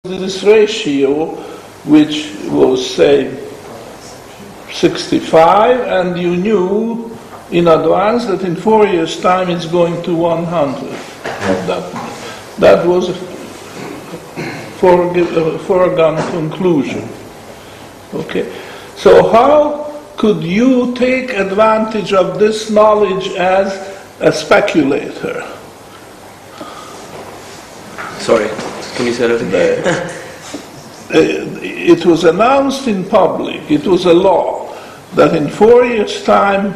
this ratio, which was, say, 65, and you knew in advance that in 4 years' time it's going to 100. That was a foregone conclusion. Okay, so how could you take advantage of this knowledge as a speculator? Sorry, can you say that again? It was announced in public, it was a law, that in 4 years' time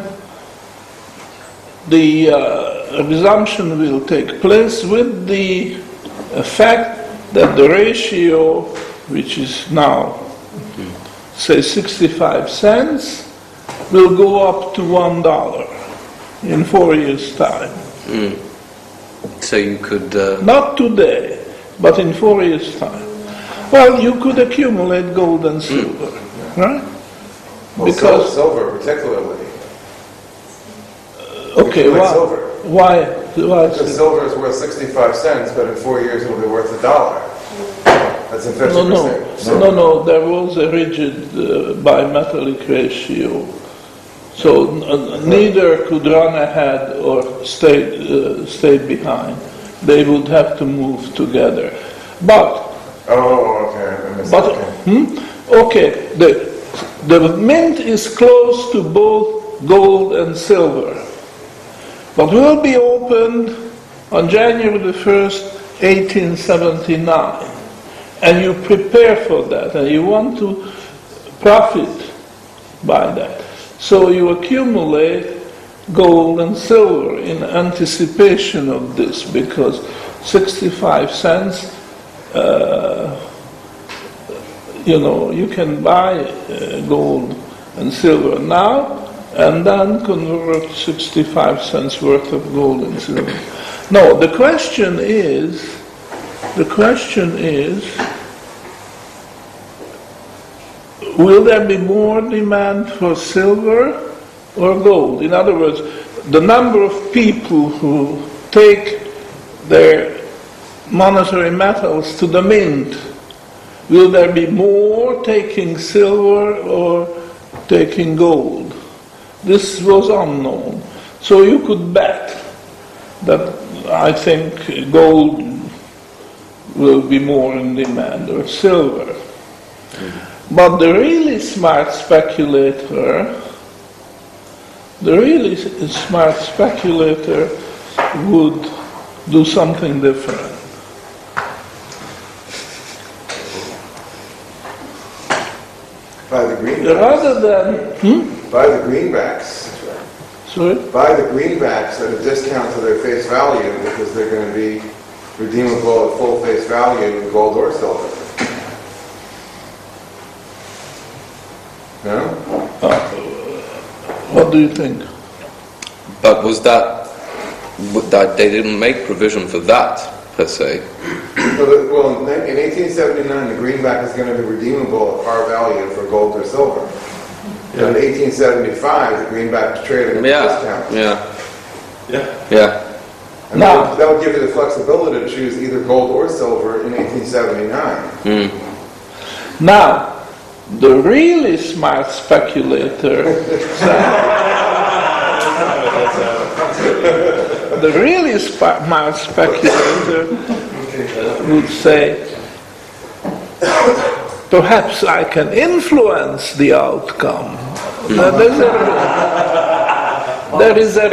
the resumption will take place with the effect that the ratio, which is now, say, 65 cents, will go up to $1 in 4 years' time. So you could... Not today, but in 4 years' time. Well, you could accumulate gold and silver, right? Well, because silver particularly. Okay, why? Because silver is worth 65 cents, but in 4 years it will be worth $1. That's in 50%. No, there was a rigid bimetallic ratio. So neither could run ahead or stay behind. They would have to move together. But okay. The mint is close to both gold and silver, but will be opened on January the 1st, 1879. And you prepare for that, and you want to profit by that. So you accumulate gold and silver in anticipation of this, because 65 cents, you can buy gold and silver now, and then convert 65 cents worth of gold and silver. No, the question is, will there be more demand for silver or gold? In other words, the number of people who take their monetary metals to the mint, will there be more taking silver or taking gold? This was unknown. So you could bet that I think gold will be more in demand, or silver. But the really smart speculator would do something different. Buy the greenbacks. Rather than buy the greenbacks. Sorry? Buy the greenbacks at a discount to their face value, because they're going to be redeemable at full face value in gold or silver. No? What do you think? But was that they didn't make provision for that, per se? Well, in 1879, the greenback is going to be redeemable at par value for gold or silver. Yeah. And in 1875, the greenback is trading at a discount. Yeah. And that would give you the flexibility to choose either gold or silver in 1879. Now, the really smart speculator would say, perhaps I can influence the outcome. There is a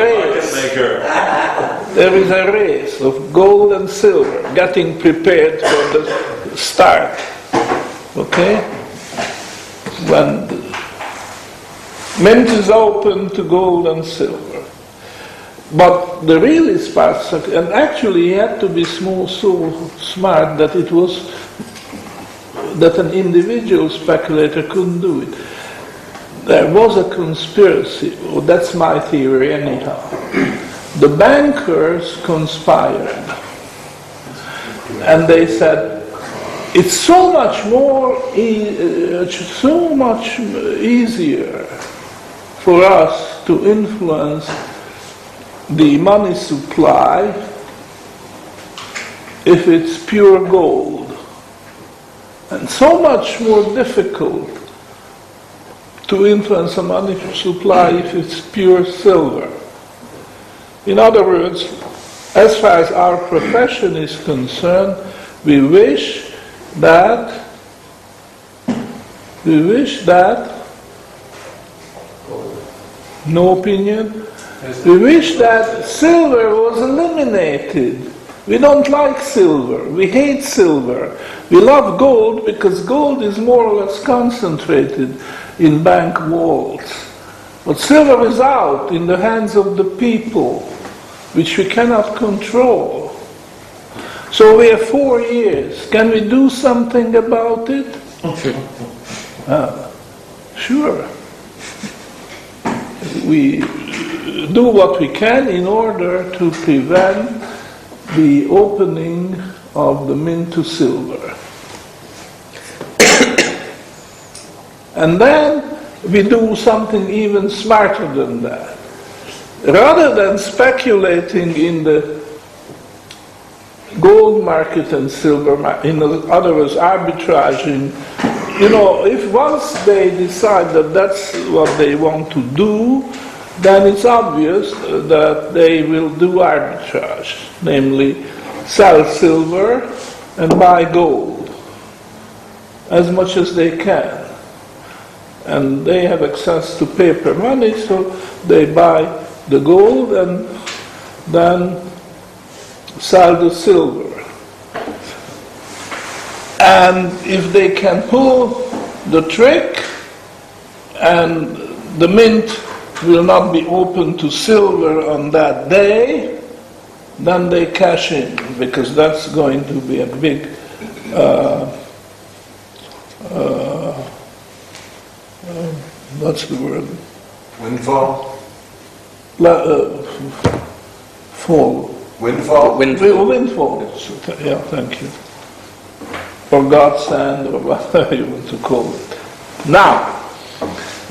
race of gold and silver getting prepared for the start. Okay? When the mint is open to gold and silver. But the really smart, and actually he had to be so smart that an individual speculator couldn't do it. There was a conspiracy, that's my theory anyhow. The bankers conspired, and they said, it's so much easier for us to influence the money supply if it's pure gold. and so much more difficult to influence a money supply if it's pure silver. In other words, as far as our profession is concerned, we wish that no opinion. We wish that silver was eliminated. We don't like silver. We hate silver. We love gold because gold is more or less concentrated in bank vaults. But silver is out in the hands of the people, which we cannot control. So we have 4 years. Can we do something about it? Sure. We do what we can in order to prevent the opening of the mint to silver. And then we do something even smarter than that. Rather than speculating in the gold market and silver market, in other words, arbitraging, if once they decide that that's what they want to do, then it's obvious that they will do arbitrage, namely sell silver and buy gold as much as they can. And they have access to paper money, so they buy the gold and then sell the silver. And if they can pull the trick and the mint will not be open to silver on that day, then they cash in, because that's going to be a big what's the word? Windfall? Fall. Windfall? Windfall. Yeah, thank you. Or godsend, or whatever you want to call it. Now,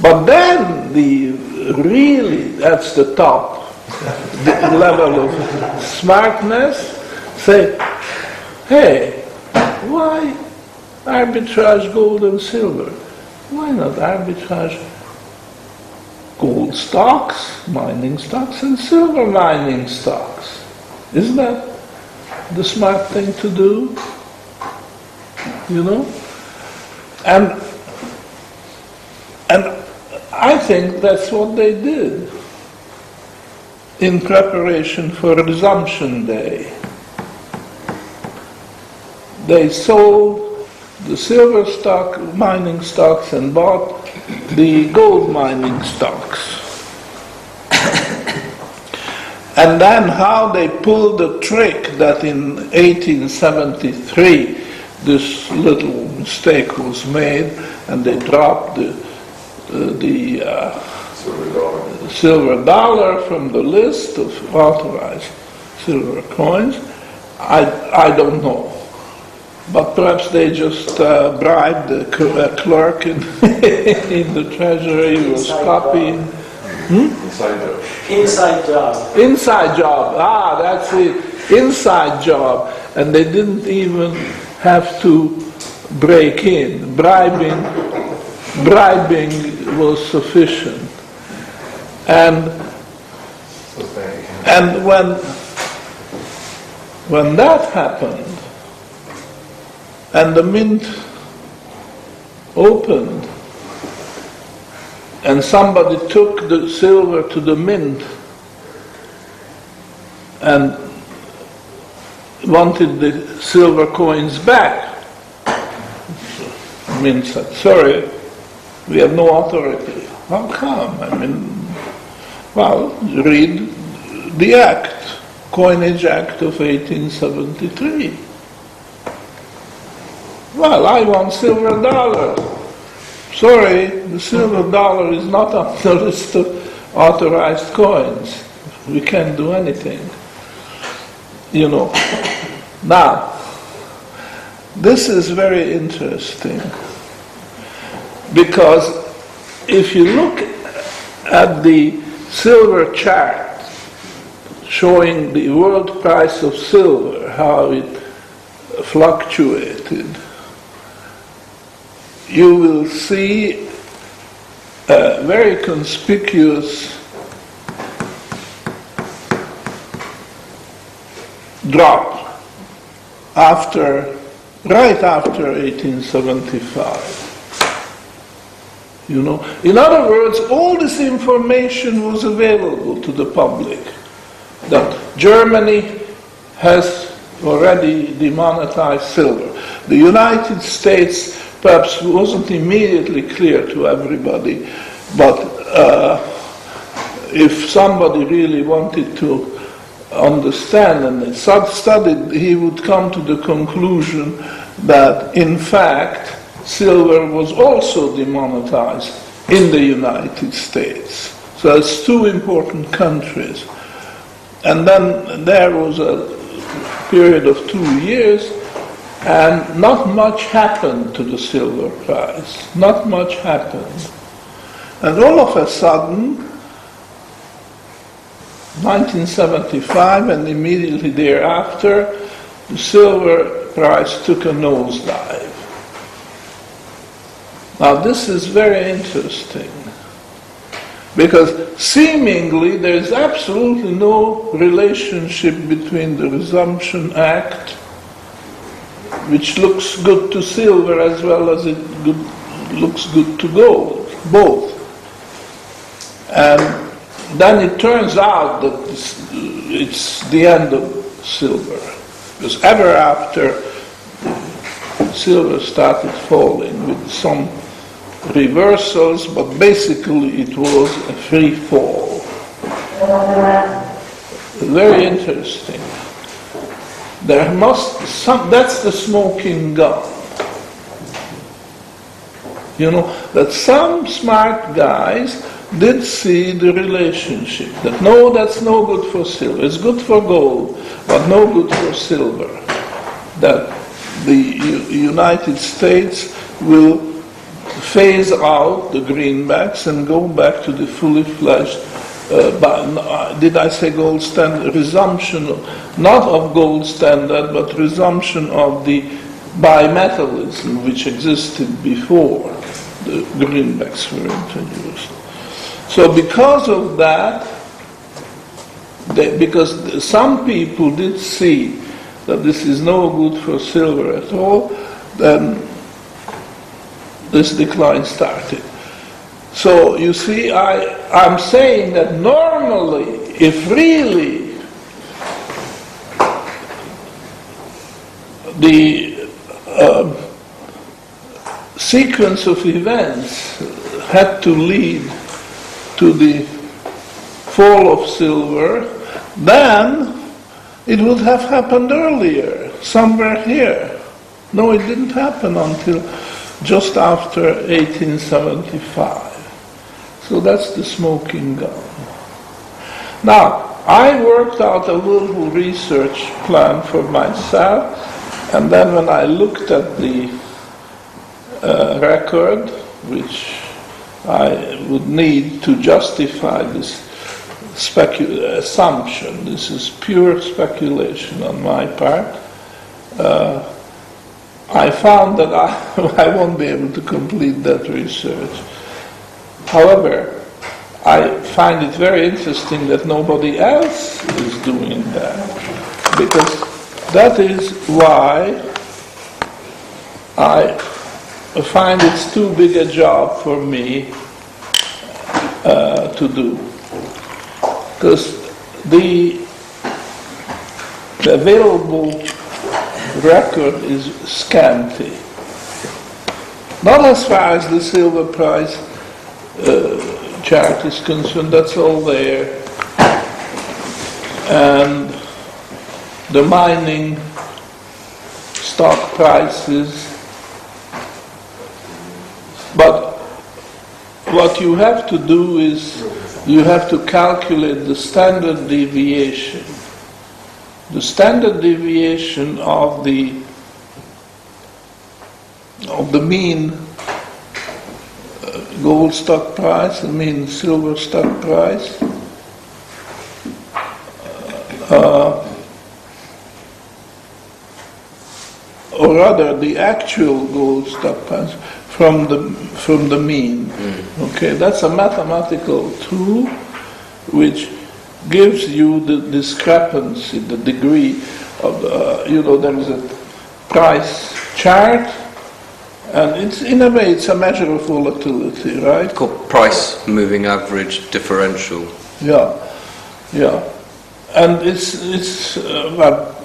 but then that's the top, the level of smartness, say, hey, why arbitrage gold and silver? Why not arbitrage gold stocks, mining stocks, and silver mining stocks? Isn't that the smart thing to do? And I think that's what they did in preparation for Resumption Day. They sold the silver stock, mining stocks, and bought the gold mining stocks. And then how they pulled the trick that in 1873 this little mistake was made, and they dropped the silver dollar from the list of authorized silver coins. I don't know. But perhaps they just bribed the clerk in the treasury who was copying. Inside job. Inside job. That's it. Inside job. And they didn't even have to break in. Bribing was sufficient. And when that happened, and the mint opened, and somebody took the silver to the mint and wanted the silver coins back, the mint said, sorry, we have no authority. How come? Read the Act, Coinage Act of 1873. Well, I want silver dollar. Sorry, the silver dollar is not on the list of authorized coins. We can't do anything. Now, this is very interesting, because if you look at the silver chart showing the world price of silver, how it fluctuated, you will see a very conspicuous drop right after 1875. In other words, all this information was available to the public, that Germany has already demonetized silver. The United States perhaps wasn't immediately clear to everybody, but if somebody really wanted to understand and studied, he would come to the conclusion that in fact silver was also demonetized in the United States. So it's two important countries. And then there was a period of 2 years, and not much happened to the silver price. Not much happened. And all of a sudden, 1975 and immediately thereafter, the silver price took a nosedive. Now this is very interesting, because seemingly there is absolutely no relationship between the Resumption Act, which looks good to silver as well as it looks good to gold, both. And then it turns out that it's the end of silver, because ever after, silver started falling with some reversals, but basically it was a free fall. Very interesting. That's the smoking gun. That some smart guys did see the relationship, that no, that's no good for silver, it's good for gold, but no good for silver. That the United States will phase out the greenbacks and go back to the fully fledged, did I say gold standard? Resumption, not of gold standard, but resumption of the bimetallism which existed before the greenbacks were introduced. So because of that, because some people did see that this is no good for silver at all, then this decline started. So you see, I'm saying that normally, if really the sequence of events had to lead to the fall of silver, then it would have happened earlier, somewhere here. No, it didn't happen until just after 1875. So that's the smoking gun. Now, I worked out a little research plan for myself, and then when I looked at the record, which I would need to justify this assumption, this is pure speculation on my part, I found that I won't be able to complete that research. However, I find it very interesting that nobody else is doing that, because that is why I find it's too big a job for me to do. Because the available record is scanty. Not as far as the silver price chart is concerned, that's all there. And the mining stock prices. But what you have to do is you have to calculate the standard deviation. The standard deviation of the mean gold stock price, the mean silver stock price, or rather the actual gold stockpiles from the mean. Okay, that's a mathematical tool which gives you the discrepancy, the degree of there is a price chart, and it's in a way it's a measure of volatility, right? Called price moving average differential. Yeah, and it's well,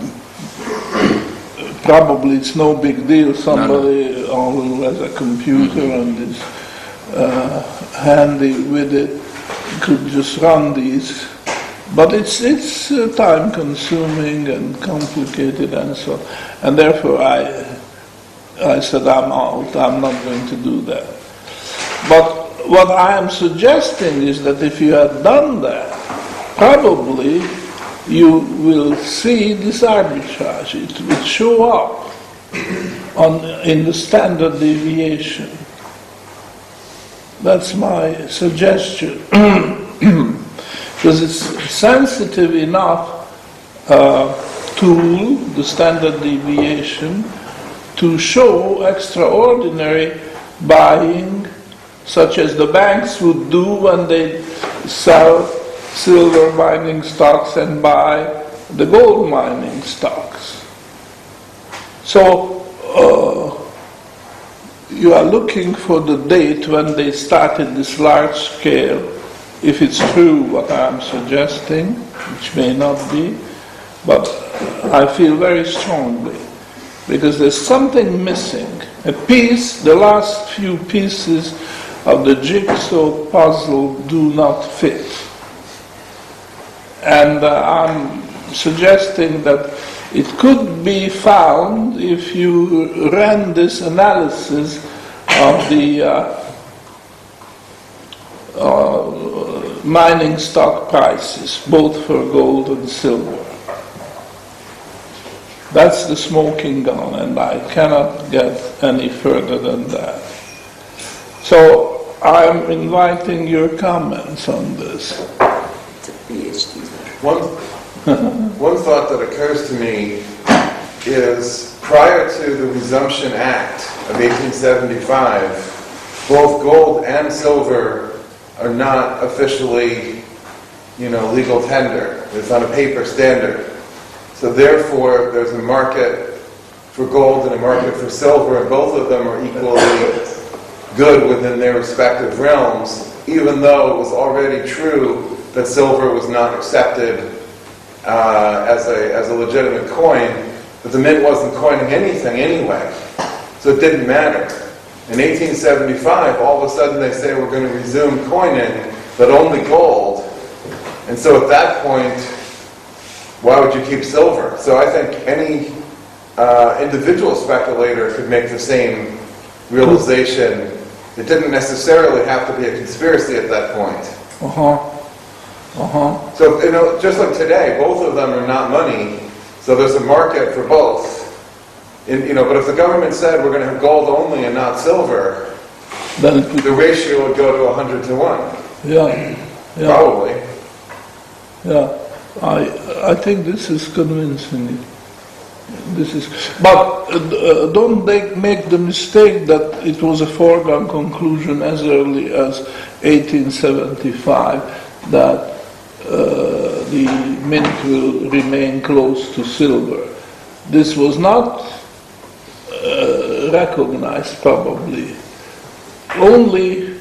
probably it's no big deal. Somebody who has a computer and is handy with it could just run these, but it's time consuming and complicated and so on. And therefore I said I'm out. I'm not going to do that. But what I am suggesting is that if you had done that, probably you will see this arbitrage. It will show up in the standard deviation. That's my suggestion. Because it's sensitive enough tool, the standard deviation, to show extraordinary buying, such as the banks would do when they sell silver mining stocks and buy the gold mining stocks. So you are looking for the date when they started this large scale, if it's true what I'm suggesting, which may not be, but I feel very strongly, because there's something missing. A piece, the last few pieces of the jigsaw puzzle do not fit. And I'm suggesting that it could be found if you ran this analysis of the mining stock prices, both for gold and silver. That's the smoking gun, and I cannot get any further than that. So I'm inviting your comments on this. One thought that occurs to me is prior to the Resumption Act of 1875, both gold and silver are not officially, legal tender. It's on a paper standard. So therefore, there's a market for gold and a market for silver, and both of them are equally good within their respective realms, even though it was already true that silver was not accepted as a legitimate coin, but the mint wasn't coining anything anyway, so it didn't matter. In 1875, all of a sudden they say we're going to resume coining, but only gold, and so at that point, why would you keep silver? So I think any individual speculator could make the same realization. It didn't necessarily have to be a conspiracy at that point. So, just like today, both of them are not money, so there's a market for both. But if the government said we're going to have gold only and not silver, then the ratio would go to 100 to 1. Yeah. Probably. Yeah. I think this is convincing. But don't make the mistake that it was a foregone conclusion as early as 1875 that the mint will remain close to silver. This was not recognized probably. Only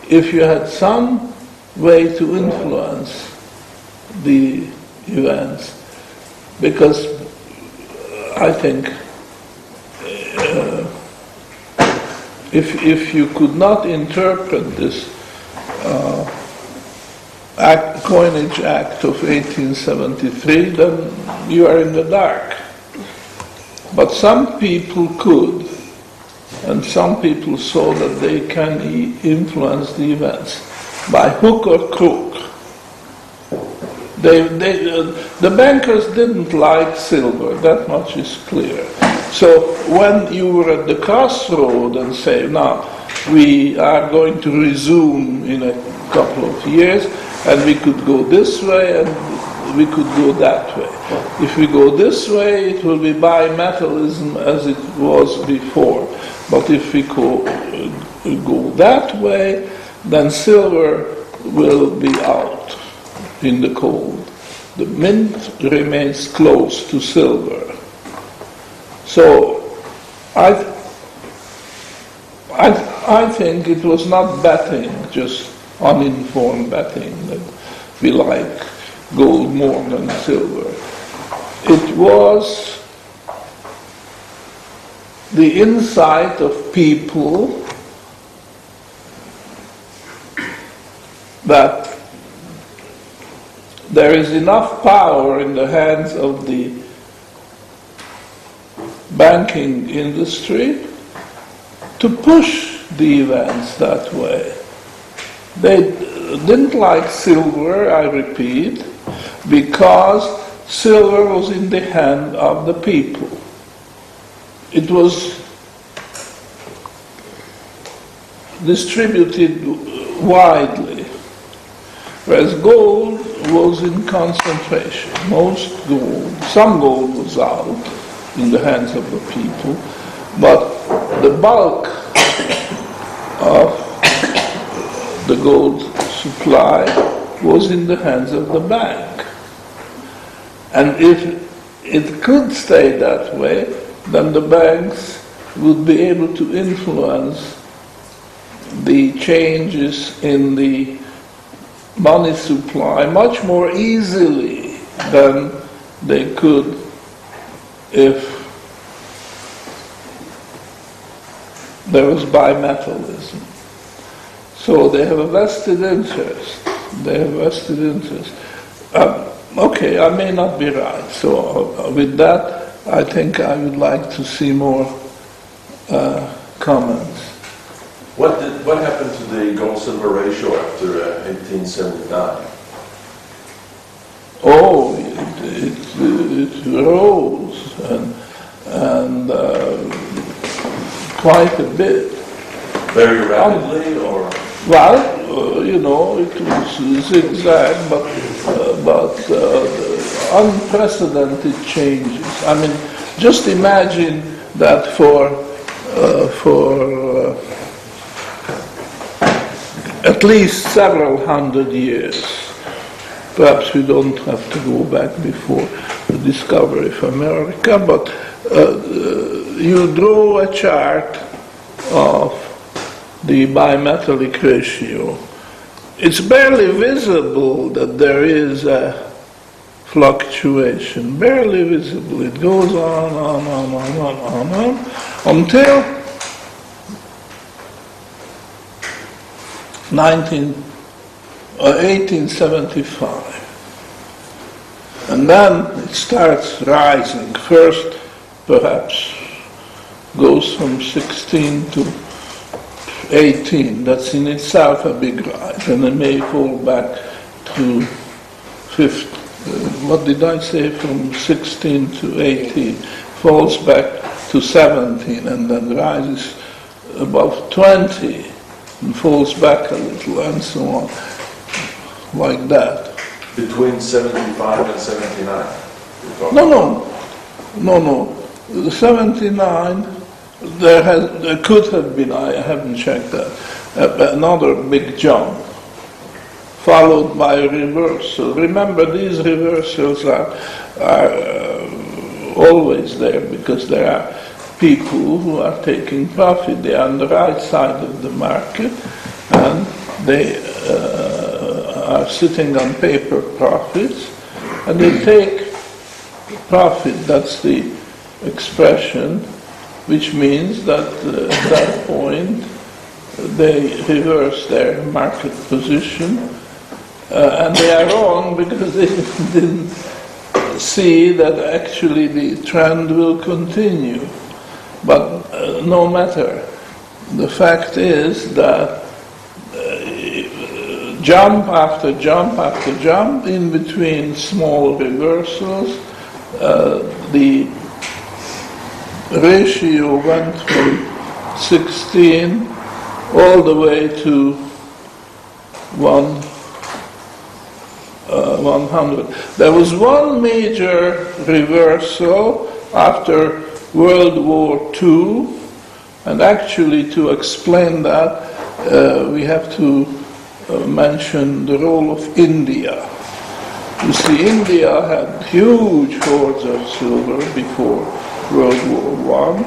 if you had some way to influence the events, because I think if you could not interpret this Coinage Act of 1873, then you are in the dark. But some people could, and some people saw that they can influence the events by hook or crook. The bankers didn't like silver, that much is clear. So when you were at the crossroad and say, now, we are going to resume in a couple of years, and we could go this way, and we could go that way. If we go this way, it will be bimetallism as it was before. But if we go that way, then silver will be out in the cold. The mint remains close to silver. So I think it was not betting, just uninformed betting, that we like gold more than silver. It was the insight of people that there is enough power in the hands of the banking industry to push the events that way. They didn't like silver, I repeat, because silver was in the hand of the people. It was distributed widely, whereas gold was in concentration. Some gold was out in the hands of the people, but the bulk of the gold supply was in the hands of the bank. And if it could stay that way, then the banks would be able to influence the changes in the money supply much more easily than they could if there was bimetallism. So they have a vested interest. Okay, I may not be right. So with that, I think I would like to see more comments. What happened to the gold-silver ratio after 1879? Oh, it rose and quite a bit. Very rapidly, or? Well, it was zigzag, but unprecedented changes. I mean, just imagine that for at least several hundred years. Perhaps we don't have to go back before the discovery of America, but you draw a chart of the bimetallic ratio. It's barely visible that there is a fluctuation, barely visible. It goes on until 1875. And then it starts rising. First, perhaps, goes from 16 to 18. That's in itself a big rise. And it may fall back to 15. What did I say? From 16 to 18. Falls back to 17 and then rises above 20 and falls back a little and so on. Like that. Between 75 and 79? No. The 79, there could have been, I haven't checked that, another big jump, followed by a reversal. Remember, these reversals are always there because there are people who are taking profit. They are on the right side of the market and they are sitting on paper profits and they take profit. That's the expression, which means that at that point they reverse their market position and they are wrong because they didn't see that actually the trend will continue. But no matter, the fact is that jump after jump after jump, in between small reversals, the ratio went from 16 all the way to 1 100. There was one major reversal after World War II, and actually to explain that we have to mention the role of India. You see, India had huge hoards of silver before World War I,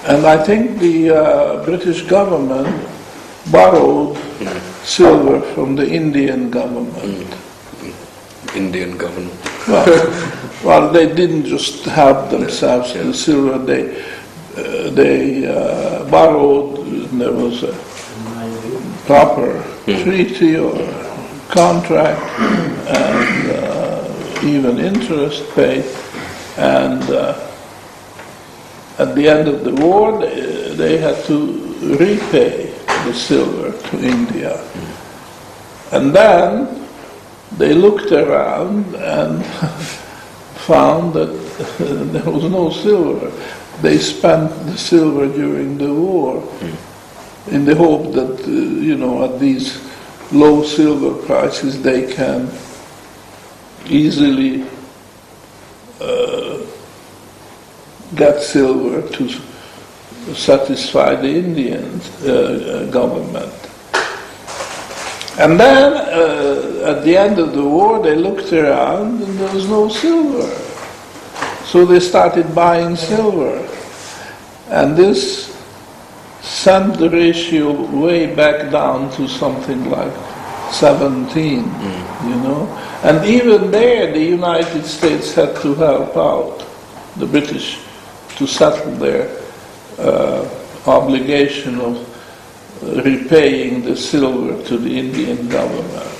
and I think the British government borrowed silver from the Indian government. Indian government. Well, they didn't just help themselves to the silver. They borrowed. There was a proper treaty or contract, and even interest paid. And at the end of the war, they had to repay the silver to India. And then they looked around and found that there was no silver. They spent the silver during the war in the hope that, at these low silver prices they can easily get silver to satisfy the Indian government. And then, at the end of the war, they looked around and there was no silver. So they started buying silver. And this sent the ratio way back down to something like 17, And even there, the United States had to help out the British to settle their obligation of repaying the silver to the Indian government.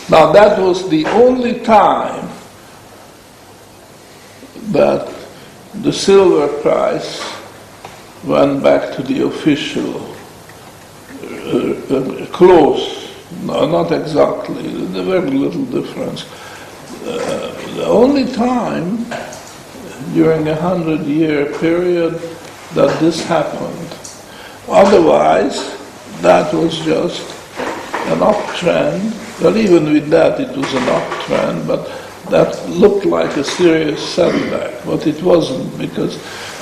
Now that was the only time that the silver price went back to the official, close, no, not exactly, there very little difference. The only time during a 100-year period that this happened. Otherwise, that was just an uptrend. Well, even with that, it was an uptrend, but that looked like a serious setback. But it wasn't, because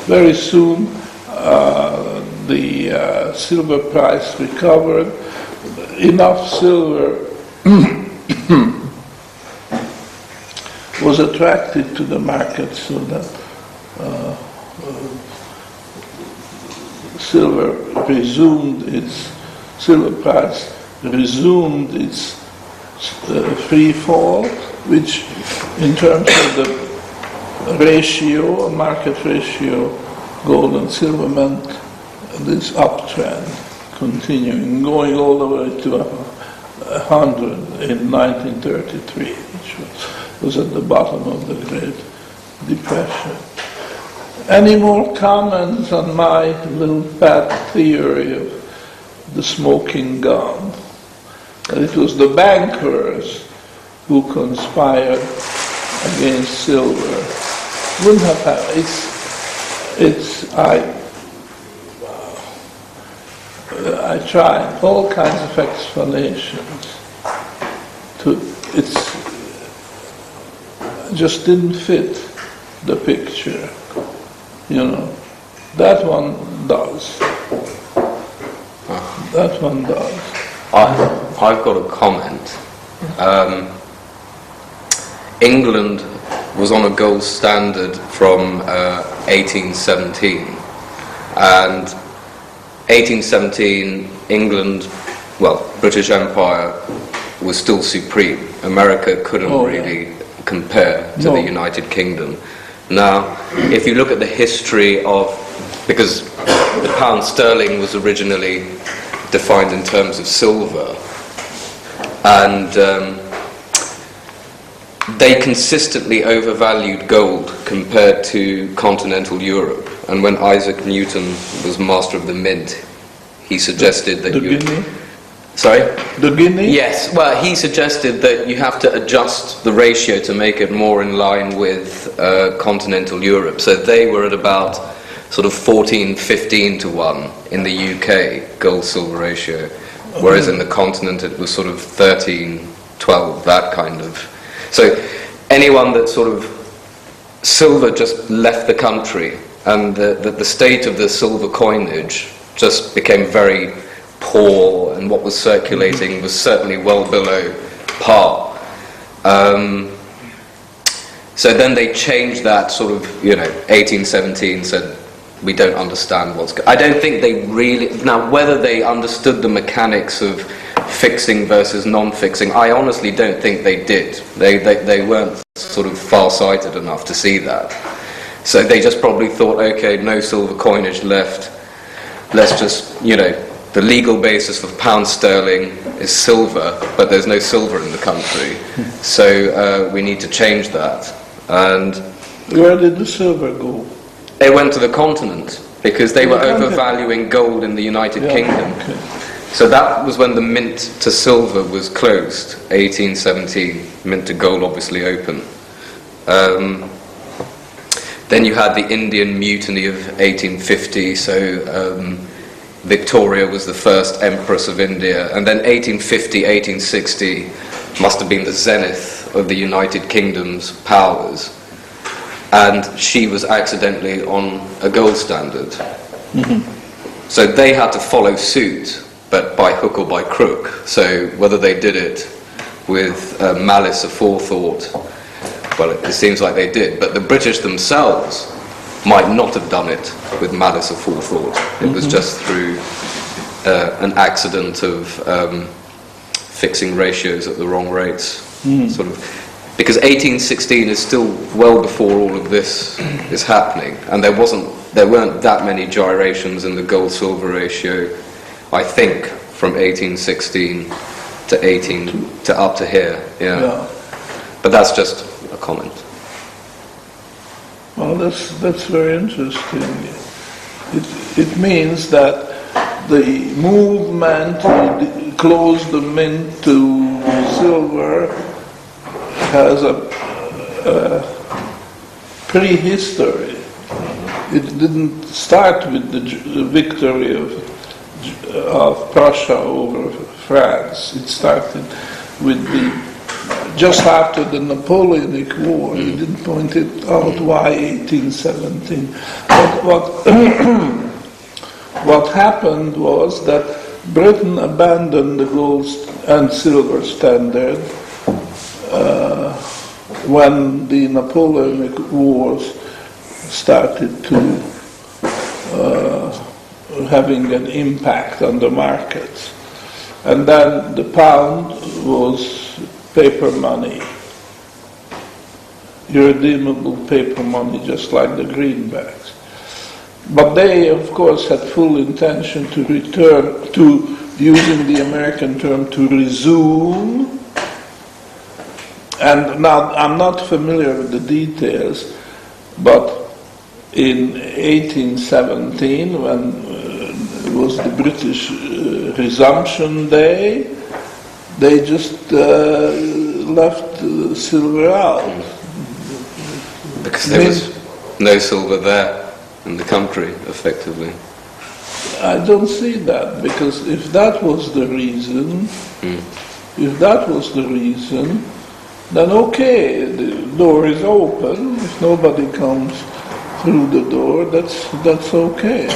very soon the silver price recovered. Enough silver was attracted to the market so that silver price resumed its free fall, which in terms of the ratio, market ratio, gold and silver meant this uptrend continuing, going all the way to 100 in 1933, which was at the bottom of the Great Depression. Any more comments on my little pet theory of the smoking gun? That it was the bankers who conspired against silver. Wouldn't have happened. I tried all kinds of explanations. It just didn't fit the picture. That one does. That one does. I've got a comment. England was on a gold standard from 1817, and 1817 England, British Empire was still supreme. America couldn't really compare to the United Kingdom. Now, if you look at the history of, because the pound sterling was originally defined in terms of silver, and they consistently overvalued gold compared to continental Europe. And when Isaac Newton was master of the mint, he suggested that Sorry? The guinea? Yes, well, he suggested that you have to adjust the ratio to make it more in line with continental Europe. So they were at about sort of 14-15 to 1 in the UK gold-silver ratio, whereas in the continent it was sort of 13-12, that kind of. So anyone that sort of silver just left the country, and the state of the silver coinage just became very poor, and what was circulating was certainly well below par. So then they changed that sort of, 1817, said, we don't understand what's I don't think they really, now whether they understood the mechanics of fixing versus non-fixing, I honestly don't think they did. They weren't sort of far-sighted enough to see that. So they just probably thought, okay, no silver coinage left, let's just, the legal basis for pound sterling is silver, but there's no silver in the country, so we need to change that. And where did the silver go? It went to the continent, because they were overvaluing gold in the United Kingdom. Okay. So that was when the mint to silver was closed, 1817. Mint to gold obviously open. Then you had the Indian Mutiny of 1850, so Victoria was the first Empress of India, and then 1850, 1860 must have been the zenith of the United Kingdom's powers, and she was accidentally on a gold standard. Mm-hmm. So they had to follow suit, but by hook or by crook. So whether they did it with malice aforethought, well, it seems like they did, but the British themselves might not have done it with malice aforethought. It was just through an accident of fixing ratios at the wrong rates, sort of. Because 1816 is still well before all of this is happening, and there weren't that many gyrations in the gold-silver ratio, I think, from 1816 to up to here. Yeah. But that's just a comment. Well, that's very interesting. It means that the movement to close the mint to silver has a prehistory. It didn't start with the victory of Prussia over France. It started with just after the Napoleonic War. He didn't point it out why 1817. What happened was that Britain abandoned the gold and silver standard when the Napoleonic Wars started to having an impact on the markets. And then the pound was paper money, irredeemable paper money, just like the greenbacks. But they, of course, had full intention to return to, using the American term, to resume. And now, I'm not familiar with the details, but in 1817, when it was the British Resumption Day, they just left silver out. Because there was no silver there in the country, effectively. I don't see that, because if that was the reason, then okay, the door is open. If nobody comes through the door, that's okay.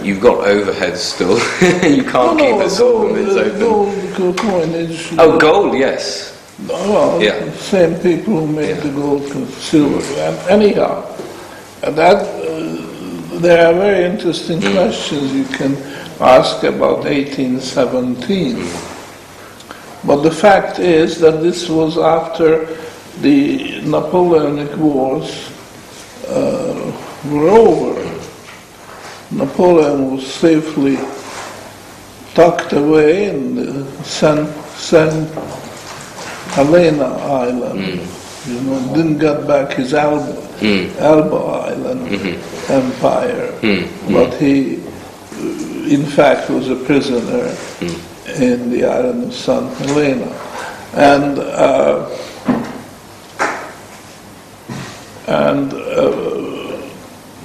You've got overheads still. You can't keep the silver mints open. Gold coinage. Oh, gold, yes. Well, Yeah. same people who make the gold and silver. And anyhow, there are very interesting questions you can ask about 1817. But the fact is that this was after the Napoleonic Wars were over. Napoleon was safely tucked away in the St. Helena Island. Didn't get back his Elba Island empire, but he, in fact, was a prisoner in the island of St. Helena, and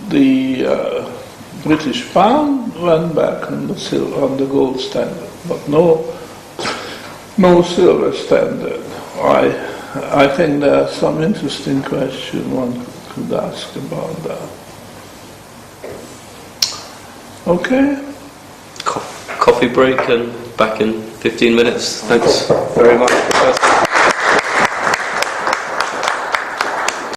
the British pound went back on the gold standard, but no silver standard. I think there are some interesting questions one could ask about that. Okay. Coffee break and back in 15 minutes. Thanks very much.